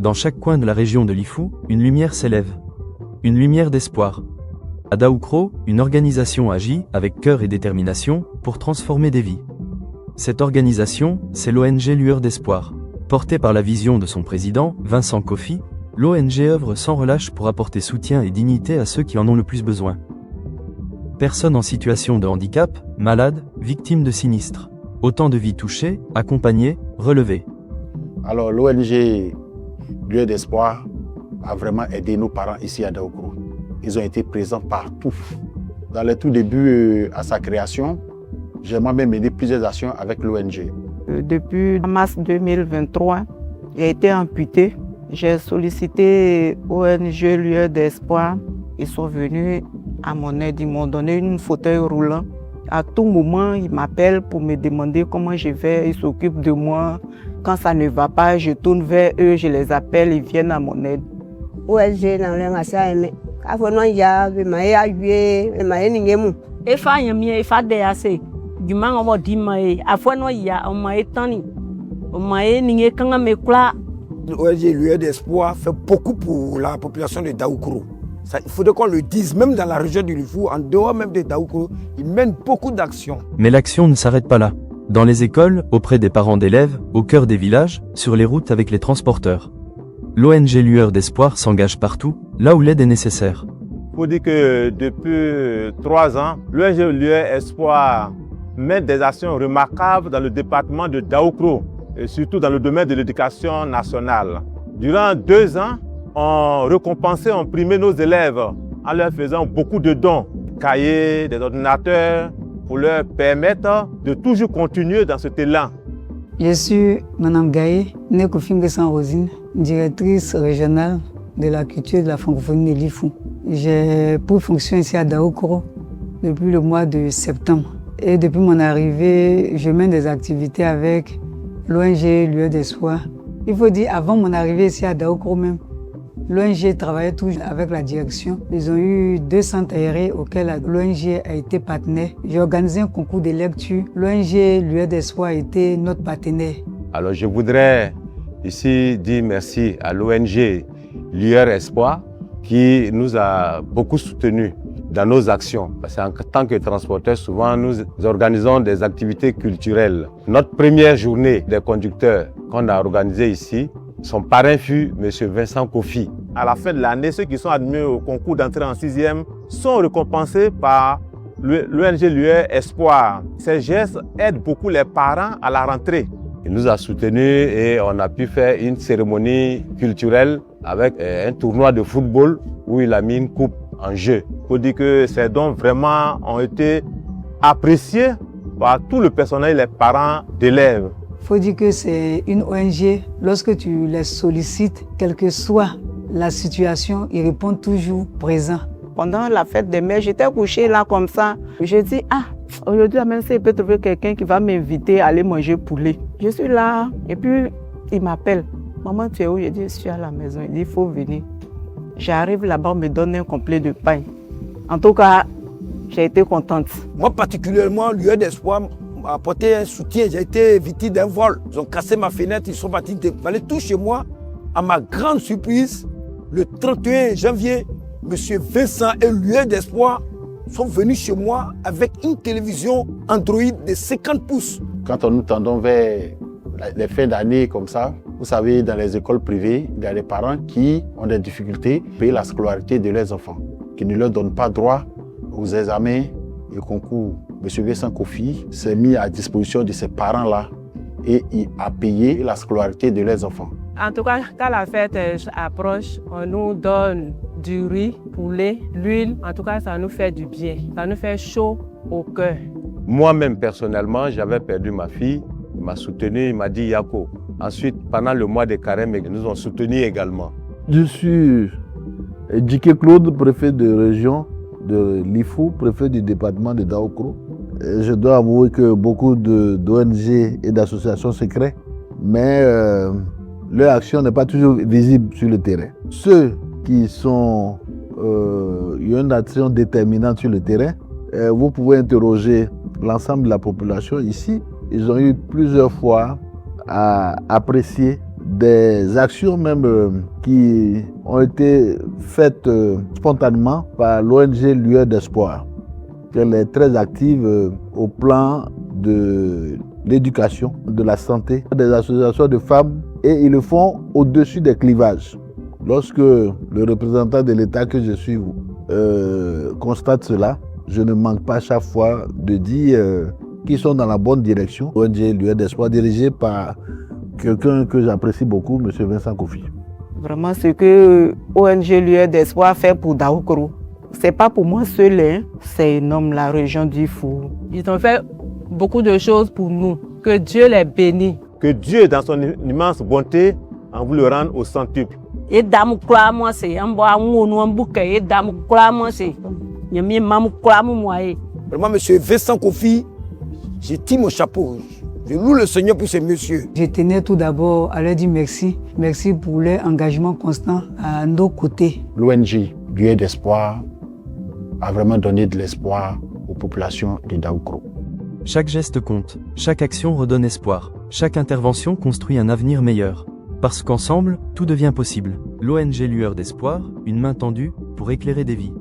Dans chaque coin de la région de Lifou, une lumière s'élève. Une lumière d'espoir. À Daoukro, une organisation agit, avec cœur et détermination, pour transformer des vies. Cette organisation, c'est l'ONG Lueur d'Espoir. Portée par la vision de son président, Vincent Kofi, l'ONG œuvre sans relâche pour apporter soutien et dignité à ceux qui en ont le plus besoin. Personnes en situation de handicap, malades, victimes de sinistres. Autant de vies touchées, accompagnées, relevées. Alors l'ONG Lueur d'Espoir a vraiment aidé nos parents ici à Daoukro. Ils ont été présents partout. Dans les tout débuts à sa création, j'ai moi-même mené plusieurs actions avec l'ONG. Depuis mars 2023, j'ai été amputé. J'ai sollicité ONG Lueur d'Espoir. Ils sont venus à mon aide, ils m'ont donné un fauteuil roulant. À tout moment, ils m'appellent pour me demander comment je vais, ils s'occupent de moi. Quand ça ne va pas, je tourne vers eux, je les appelle, ils viennent à mon aide. ONG dans le Afon ya be ma ya yue be ma ningemu e fa yami e fa de ase duma ngo di mai afo no ya o mai tani o mai ninge kanga me kula. L'ONG Lueur d'Espoir fait beaucoup pour la population de Daoukro. Il faudrait qu'on le dise, même dans la région du Lifou, en dehors même de Daoukro, ils mènent beaucoup d'actions. Mais l'action ne s'arrête pas là. Dans les écoles, auprès des parents d'élèves, au cœur des villages, sur les routes avec les transporteurs. L'ONG Lueur d'Espoir s'engage partout, là où l'aide est nécessaire. Il faut dire que depuis 3 ans, l'ONG Lueur Espoir mène des actions remarquables dans le département de Daoukro et surtout dans le domaine de l'éducation nationale. Durant 2 ans, on récompensait, on primait nos élèves en leur faisant beaucoup de dons, cahiers, des ordinateurs, pour leur permettre de toujours continuer dans cet élan. Je suis Mme Gaye, Nekofingue San-Rosine, directrice régionale de la culture et de la francophonie de Lifou. J'ai pour fonction ici à Daoukro depuis le mois de septembre. Et depuis mon arrivée, je mène des activités avec l'ONG Lueur d'Espoir. Il faut dire, avant mon arrivée ici à Daoukro même, l'ONG travaillait toujours avec la direction. Ils ont eu 2 centres aérés auxquels l'ONG a été partenaire. J'ai organisé un concours de lecture. L'ONG Lueur d'Espoir a été notre partenaire. Alors je voudrais ici dire merci à l'ONG Lueur Espoir qui nous a beaucoup soutenus dans nos actions. Parce qu'en tant que transporteurs, souvent nous organisons des activités culturelles. Notre première journée des conducteurs qu'on a organisée ici, son parrain fut M. Vincent Kofi. À la fin de l'année, ceux qui sont admis au concours d'entrée en 6e sont récompensés par l'ONG Lueur Espoir. Ces gestes aident beaucoup les parents à la rentrée. Il nous a soutenus et on a pu faire une cérémonie culturelle avec un tournoi de football où il a mis une coupe en jeu. Il faut dire que ces dons vraiment ont été appréciés par tout le personnel et les parents d'élèves. Il faut dire que c'est une ONG, lorsque tu les sollicites, quelle que soit la situation, ils répondent toujours présents. Pendant la fête des mères, j'étais couchée là comme ça. Je dis, aujourd'hui, même s'il peut trouver quelqu'un qui va m'inviter à aller manger poulet. Je suis là et puis il m'appelle. Maman, tu es où? Je dis, je suis à la maison. Il dit, il faut venir. J'arrive là-bas, on me donne un complet de pain. En tout cas, j'ai été contente. Moi particulièrement, Lueur d'Espoir m'a apporté un soutien. J'ai été victime d'un vol. Ils ont cassé ma fenêtre, ils sont partis dévaler tout chez moi. À ma grande surprise, le 31 janvier, M. Vincent et Lueur d'Espoir sont venus chez moi avec une télévision Android de 50 pouces. Quand nous tendons vers les fins d'année comme ça, vous savez, dans les écoles privées, il y a des parents qui ont des difficultés à payer la scolarité de leurs enfants, qui ne leur donnent pas droit aux examens et concours. M. Vincent Kofi s'est mis à disposition de ces parents-là et il a payé la scolarité de leurs enfants. En tout cas, quand la fête approche, on nous donne du riz, poulet, l'huile. En tout cas, ça nous fait du bien. Ça nous fait chaud au cœur. Moi-même, personnellement, j'avais perdu ma fille. Il m'a soutenu, il m'a dit Yako. Ensuite, pendant le mois de carême, ils nous ont soutenus également. Je suis Djiké Claude, préfet de région de Lifou, préfet du département de Daoukro. Je dois avouer que beaucoup d'ONG et d'associations se créent, mais leur action n'est pas toujours visible sur le terrain. Ceux qui ont une action déterminante sur le terrain, vous pouvez interroger l'ensemble de la population ici. Ils ont eu plusieurs fois à apprécier des actions même qui ont été faites spontanément par l'ONG Lueur d'Espoir. Elle est très active au plan de l'éducation, de la santé, des associations de femmes, et ils le font au-dessus des clivages. Lorsque le représentant de l'État que je suis constate cela, je ne manque pas chaque fois de dire qu'ils sont dans la bonne direction. ONG Lueur d'Espoir, dirigée par quelqu'un que j'apprécie beaucoup, M. Vincent Kofi. Vraiment, ce que ONG Lueur d'Espoir fait pour Daoukro, c'est pas pour moi seul, hein. C'est énorme, la région du Fou. Ils ont fait beaucoup de choses pour nous. Que Dieu les bénisse. Que Dieu, dans son immense bonté, en vous le rendre au centuple. Et dame croit moi c'est un bois un bouquet et dame croit moi c'est yami mamu croit moi. Vraiment, monsieur Vincent Kofi, je tire mon chapeau. Je loue le Seigneur pour ces messieurs. Je tenais tout d'abord à leur dire merci. Merci pour leur engagement constant à nos côtés. L'ONG Lueur d'Espoir a vraiment donné de l'espoir aux populations de Daoukro. Chaque geste compte, chaque action redonne espoir, chaque intervention construit un avenir meilleur. Parce qu'ensemble, tout devient possible. L'ONG Lueur d'Espoir, une main tendue pour éclairer des vies.